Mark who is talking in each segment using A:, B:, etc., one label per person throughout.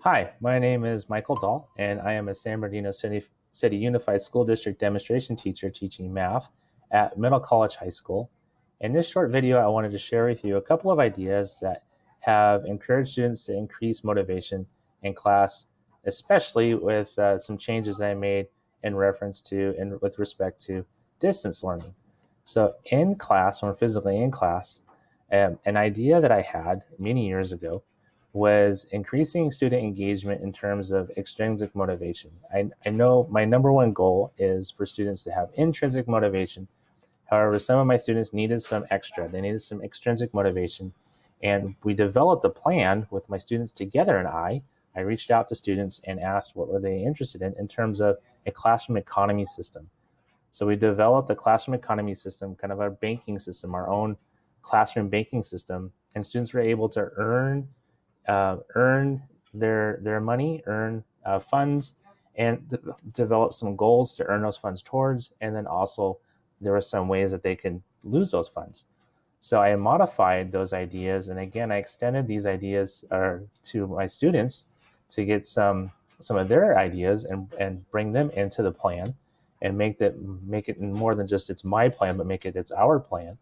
A: Hi, my name is Michael Dahl, and I am a San Bernardino City Unified School District demonstration teacher teaching math at Middle College High School. In this short video, I wanted to share with you a couple of ideas that have encouraged students to increase motivation in class, especially with some changes that I made in reference to and with respect to distance learning. So in class, when we're physically in class, an idea that I had many years ago was increasing student engagement in terms of extrinsic motivation. I know my number one goal is for students to have intrinsic motivation. However, some of my students needed some extra. They needed some extrinsic motivation. And we developed a plan with my students together and I reached out to students and asked what were they interested in terms of a classroom economy system. So we developed a classroom economy system, kind of our banking system, our own classroom banking system, and students were able to earn their money, earn funds, and develop some goals to earn those funds towards. And then also there were some ways that they can lose those funds. So I modified those ideas, and again, I extended these ideas to my students to get some of their ideas and bring them into the plan and make it more than just it's my plan, but make it's our plan.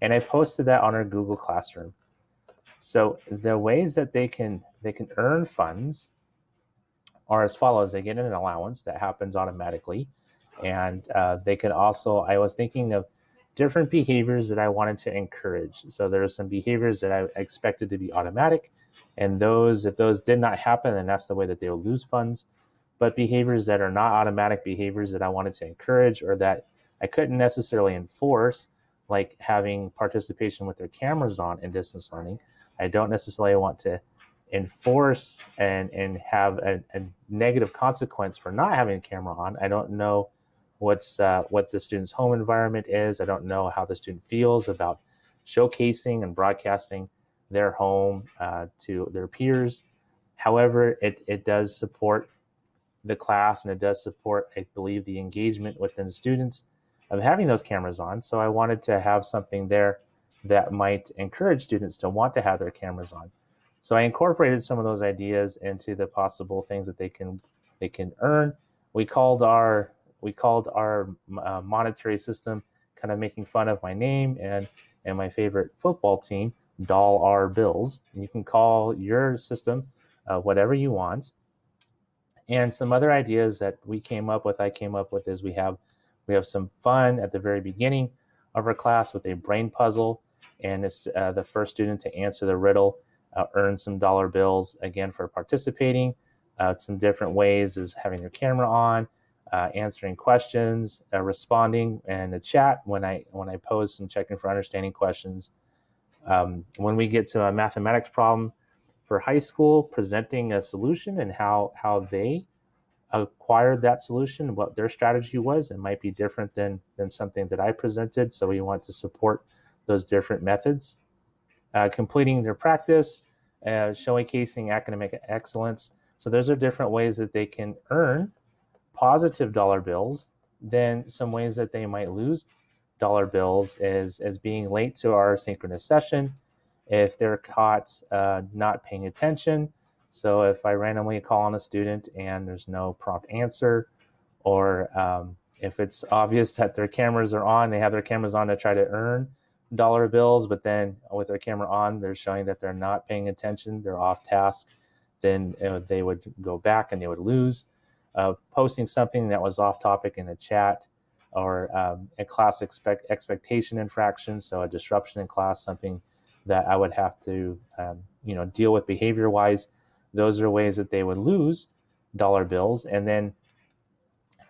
A: And I posted that on our Google Classroom. So the ways that they can earn funds are as follows. They get an allowance that happens automatically. And they can also, I was thinking of different behaviors that I wanted to encourage. So there are some behaviors that I expected to be automatic. And if those did not happen, then that's the way that they will lose funds. But behaviors that are not automatic behaviors that I wanted to encourage or that I couldn't necessarily enforce, like having participation with their cameras on in distance learning, I don't necessarily want to enforce and have a negative consequence for not having a camera on. I don't know what the student's home environment is. I don't know how the student feels about showcasing and broadcasting their home to their peers. However, it does support the class and it does support, I believe, the engagement within students of having those cameras on. So I wanted to have something there that might encourage students to want to have their cameras on. So I incorporated some of those ideas into the possible things that they can earn. We called our monetary system, kind of making fun of my name and my favorite football team, Dollar Bills. And you can call your system whatever you want. And some other ideas that I came up with is we have some fun at the very beginning of our class with a brain puzzle, and it's the first student to answer the riddle earns some dollar bills again for participating. Some different ways is having your camera on, answering questions, responding in the chat when I pose some checking for understanding questions. When we get to a mathematics problem for high school, presenting a solution and how they acquired that solution, what their strategy was. It might be different than something that I presented. So we want to support those different methods. Completing their practice, showcasing academic excellence. So those are different ways that they can earn positive dollar bills. Then some ways that they might lose dollar bills is as being late to our synchronous session, if they're caught not paying attention. So if I randomly call on a student and there's no prompt answer, or if it's obvious that their cameras are on, they have their cameras on to try to earn dollar bills, but then with their camera on, they're showing that they're not paying attention, they're off task, then they would go back and they would lose. Posting something that was off topic in a chat, or a class expectation infraction, so a disruption in class, something that I would have to deal with behavior-wise. Those are ways that they would lose dollar bills, and then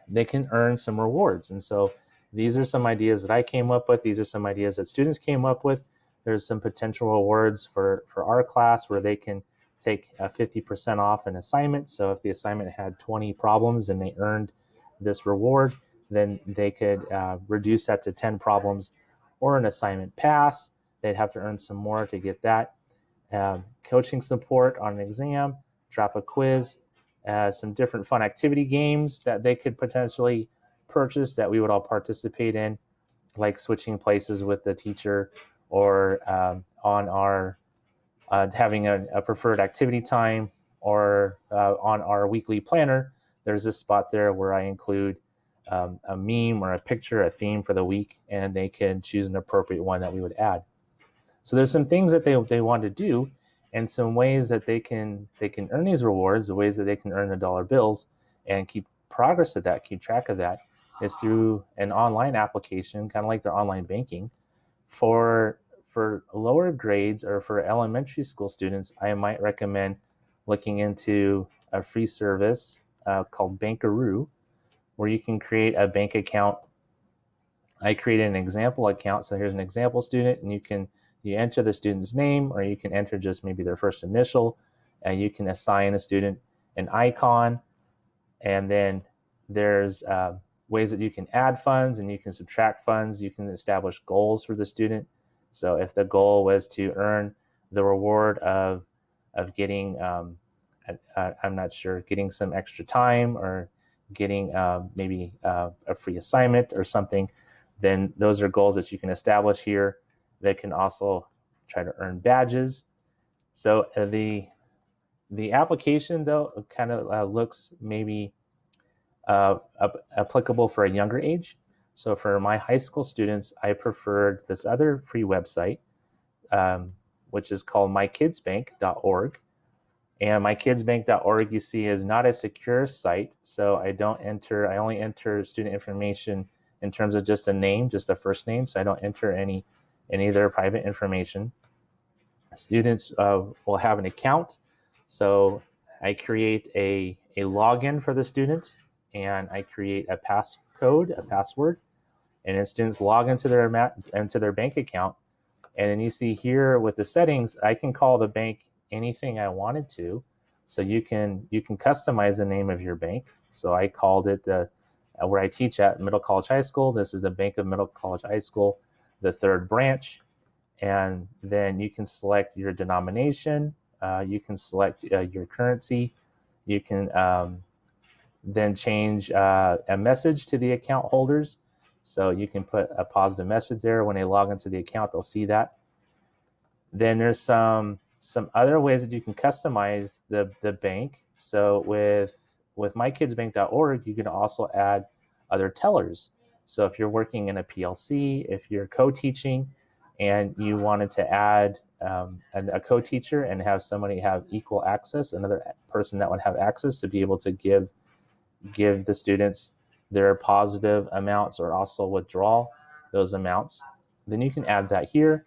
A: they can earn some rewards. And so these are some ideas that I came up with. These are some ideas that students came up with. There's some potential rewards for our class where they can take 50% off an assignment. So if the assignment had 20 problems and they earned this reward, then they could reduce that to 10 problems, or an assignment pass. They'd have to earn some more to get that. Coaching support on an exam, drop a quiz, some different fun activity games that they could potentially purchase that we would all participate in. like switching places with the teacher, or on our having a preferred activity time, or on our weekly planner, there's a spot there where I include a meme or a picture, a theme for the week, and they can choose an appropriate one that we would add. So there's some things that they want to do, and some ways that they can earn these rewards, the ways that they can earn the dollar bills and keep progress of that, keep track of that, is through an online application, kind of like their online banking. For lower grades or for elementary school students, I might recommend looking into a free service called Bankaroo, where you can create a bank account. I created an example account. So here's an example student, and you enter the student's name, or you can enter just maybe their first initial, and you can assign a student an icon. And then there's ways that you can add funds and you can subtract funds. You can establish goals for the student. So if the goal was to earn the reward of getting, I'm not sure, getting some extra time, or getting maybe a free assignment or something, then those are goals that you can establish here. They can also try to earn badges. So the application, though, kind of looks maybe applicable for a younger age. So for my high school students, I preferred this other free website, which is called mykidsbank.org. And mykidsbank.org, you see, is not a secure site. So I only enter student information in terms of just a name, just a first name. So I don't enter any of their private information. Students will have an account. So I create a login for the student, and I create a passcode, a password, and then students log into their bank account. And then you see here with the settings, I can call the bank anything I wanted to. So you can customize the name of your bank. So I called it where I teach at Middle College High School. This is the Bank of Middle College High School, the third branch. And then you can select your denomination. You can select your currency. You can then change a message to the account holders. So you can put a positive message there. When they log into the account, they'll see that. Then there's some other ways that you can customize the bank. So with mykidsbank.org, you can also add other tellers. So if you're working in a PLC, if you're co-teaching, and you wanted to add a co-teacher and have somebody have equal access, another person that would have access to be able to give the students their positive amounts, or also withdraw those amounts, then you can add that here.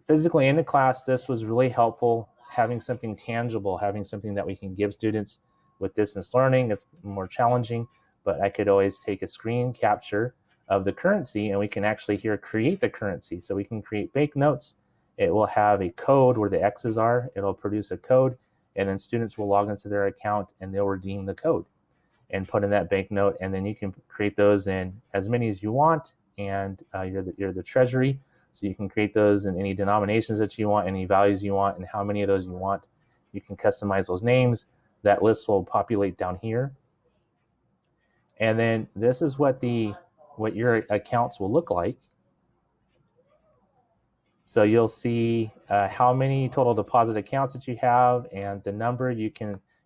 A: Physically in the class, this was really helpful, having something tangible, having something that we can give students. With distance learning, it's more challenging, but I could always take a screen capture of the currency, and we can actually here create the currency. So we can create banknotes. It will have a code where the X's are. It'll produce a code, and then students will log into their account and they'll redeem the code and put in that banknote. And then you can create those in as many as you want, and you're the treasury. So you can create those in any denominations that you want, any values you want, and how many of those you want. You can customize those names. That list will populate down here. And then this is what your accounts will look like. So you'll see how many total deposit accounts that you have, and the number.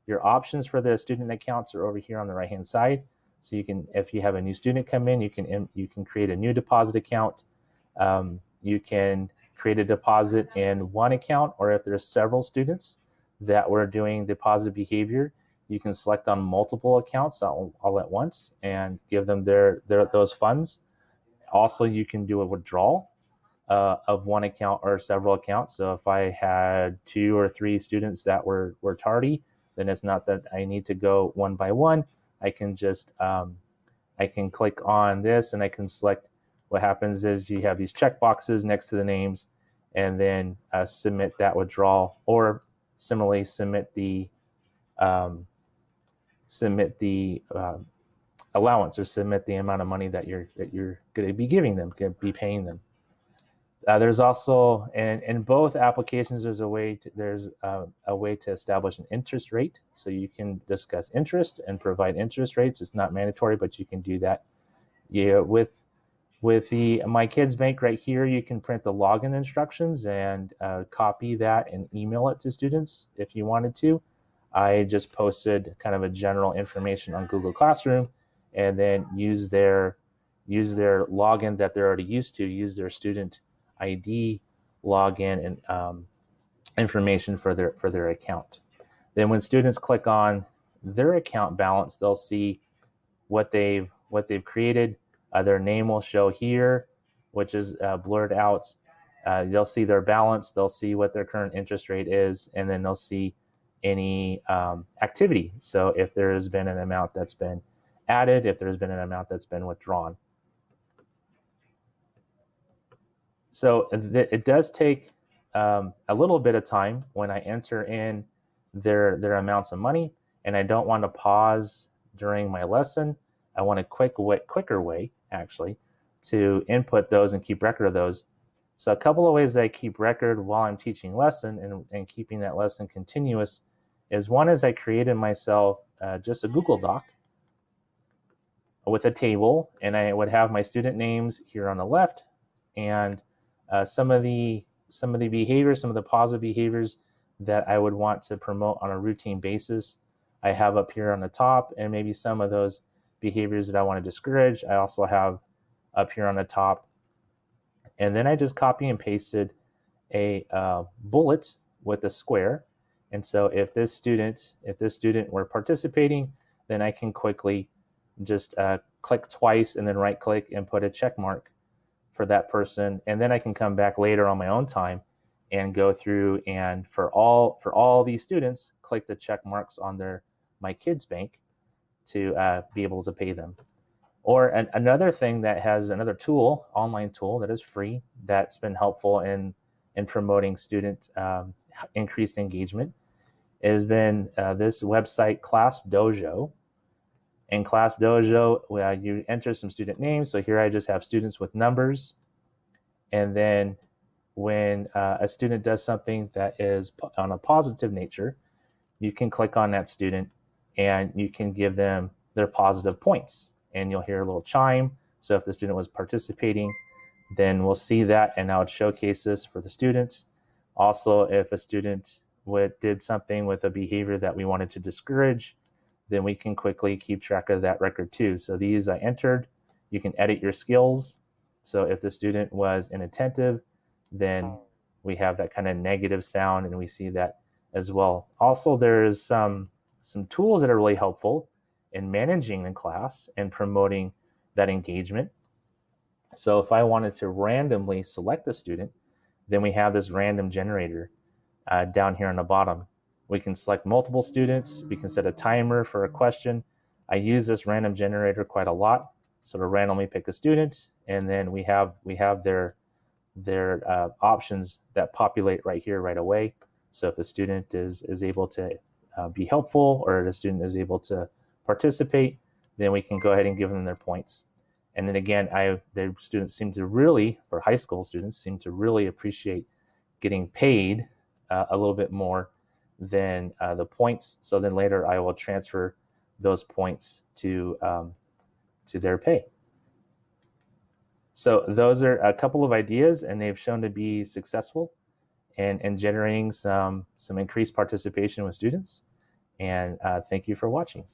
A: Your options for the student accounts are over here on the right-hand side. So you can, if you have a new student come in, you can create a new deposit account. You can create a deposit in one account, or if there's several students that were doing deposit behavior, you can select on multiple accounts all at once and give them those funds. Also, you can do a withdrawal of one account or several accounts. So if I had 2 or 3 students that were tardy, then it's not that I need to go one by one. I can just I can click on this, and I can select. What happens is you have these check boxes next to the names, and then submit that withdrawal, or similarly submit the allowance, or submit the amount of money that you're going to be giving them, going to be paying them. There's also, in both applications, there's a way to establish an interest rate. So you can discuss interest and provide interest rates. It's not mandatory, but you can do that. Yeah, with With the My Kids Bank right here, you can print the login instructions and copy that and email it to students if you wanted to. I just posted kind of a general information on Google Classroom, and then use their login that they're already used to, use their student ID login and information for their account. Then when students click on their account balance, they'll see what they've created. Their name will show here, which is blurred out. They'll see their balance, they'll see what their current interest rate is, and then they'll see any activity. So if there has been an amount that's been added, if there's been an amount that's been withdrawn. So it does take a little bit of time when I enter in their amounts of money, and I don't want to pause during my lesson. I want a quicker way, actually, to input those and keep record of those. So a couple of ways that I keep record while I'm teaching lesson and keeping that lesson continuous is, one is I created myself just a Google Doc with a table, and I would have my student names here on the left, and some of the behaviors, some of the positive behaviors that I would want to promote on a routine basis, I have up here on the top, and maybe some of those behaviors that I want to discourage, I also have up here on the top. And then I just copy and pasted a bullet with a square. And so if this student were participating, then I can quickly just click twice and then right click and put a check mark for that person. And then I can come back later on my own time and go through and for all these students, click the check marks on their My Kids Bank to be able to pay them. Or another thing that has another tool, online tool that is free, that's been helpful in promoting student increased engagement, has been this website, Class Dojo. In Class Dojo, you enter some student names. So here I just have students with numbers. And then when a student does something that is on a positive nature, you can click on that student and you can give them their positive points. And you'll hear a little chime. So if the student was participating, then we'll see that, and I would showcase this for the students. Also, if a student did something with a behavior that we wanted to discourage, then we can quickly keep track of that record too. So these I entered. You can edit your skills. So if the student was inattentive, then we have that kind of negative sound, and we see that as well. Also, there's some tools that are really helpful in managing the class and promoting that engagement. So if I wanted to randomly select a student, then we have this random generator down here on the bottom. We can select multiple students. We can set a timer for a question. I use this random generator quite a lot. So to randomly pick a student, and then we have their options that populate right here right away. So if a student is able to be helpful, or the student is able to participate, then we can go ahead and give them their points. And then again, the students seem to really, for high school students, seem to really appreciate getting paid a little bit more than the points. So then later I will transfer those points to their pay. So those are a couple of ideas, and they've shown to be successful in generating some increased participation with students. And thank you for watching.